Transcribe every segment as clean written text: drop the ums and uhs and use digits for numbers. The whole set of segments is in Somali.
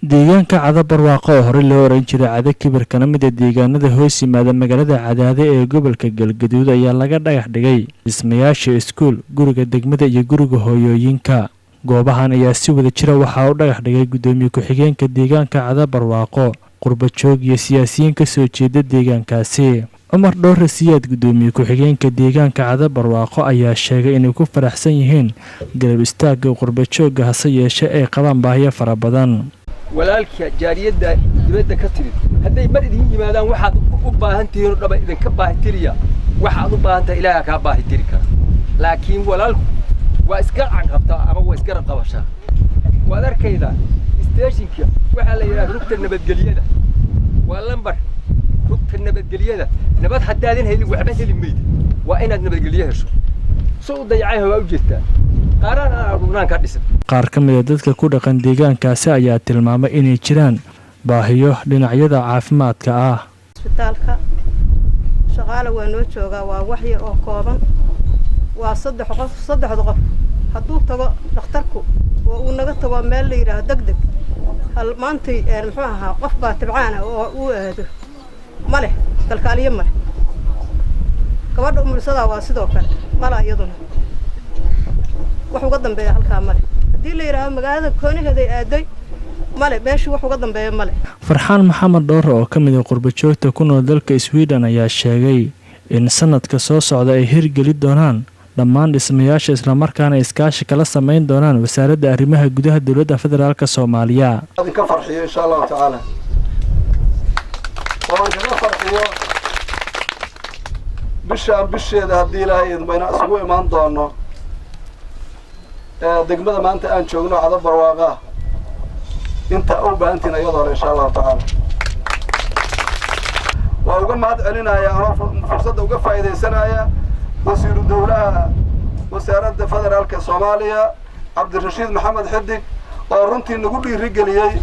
deegaanka Cada Barwaaqo oo hore loo oran jiray Cada Kibir kana mid ah deegaanada hoos yimaada magaalada Cadaade ee gobolka Galgaduud ayaa laga dhagax dhigay dhismayaasha iskuul, guriga degmada iyo guriga hooyooyinka. Goobahan ayaa si wada jira waxa uu dhagax dhigay gudoomiye ku-xigeenka deegaanka Cada Barwaaqo, qurba joog iyo siyaasiyiin ka soo jeeda deegaankaasi. Cumar Dhoore Siyaad, gudoomiye ku-xigeenka deegaanka Cada Barwaaqo ayaa sheegay inay ku faraxsan yihiin garab istaagga qurba joogga hase yeeshee ay qabaan baahiyo fara badan. walaalka jaariyada dibadda ka timid haday mar idin yimaadaan waxaad u baahan tihiin dhaba idin ka baahi tiriya waxaad u baahan tahay Ilaahay ka baahi tiri kara laakiin walaalku waa iska qabta ama waa iska qabasha waad arkayda stationka waxa la yiraahdo rugta nabadgelyada waa lambar rugta nabadgelyada nabad hadaadan helin waxba helin meyd waa inaad nabadgelyo hesho soo dayacay waa u jirtaa qaar ka mid ah dadka ku dhaqan deegaankaasi ayaa tilmaamay inay jiraan baahiyo dhinacyada caafimaadka ah. Isbitaalka shaqaale waa noo joogaa waa wax yar oo kooban waa saddex qof hadduu tago dhakhtarku oo uu naga tago meel la yiraahdo degdeg hal maantay muxuu ahaa qof baa tibcaan oo uu aado male kalkaaliye male gabadha umursada waa sidoo kale mala iyaduna wax uga dambeeya halka male hadii la yiraahdo magaalada koonigeeda aaday male meeshu wax uga dambeeya male. Farxaan Maxamed Dhoore oo ka mid ah qurba joogta ku nool dalka Sweden ayaa sheegay in sanadka soo socda ay hirgeli doonaan dhammaan dhismayaasha isla markaana iskaashi kala sameyn doonaan wasaaradda arrimaha gudaha dawladda federaalka Soomaaliya. ka farxiyo insha Allah taala oo ka farxiyo bisheeda hadii Ilaahay idmayna isugu imaan doono degmada maanta aan joogno Cada Barwaaqo inta oo baahantiin ayadoo insha Allah taala waa uga mahad celinaya oo fursada uga faa'iideysanaya wasiiru dawladda wasaaradda federaalka Soomaaliya Cabdirashiid Maxamed Xidig oo runtii nagu dhiirigeliyay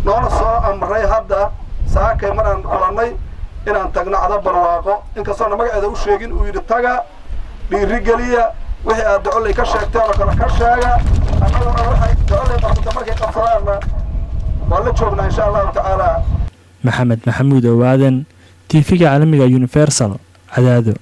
noona soo amray hadda saakay maraan kulanay inaan tagno Cada Barwaaqo inkastoo magaceeda u sheegin uu yiri taga dhiirigeliya wixii aad ducay ka sheegtay oo kala ka sheega anaguna waxay ducay qabto markay qabsadaan wala joogna insha Allah taala. Maxamed Maxamuud Awaadan TV-ga caalamiga Universal Cadaado.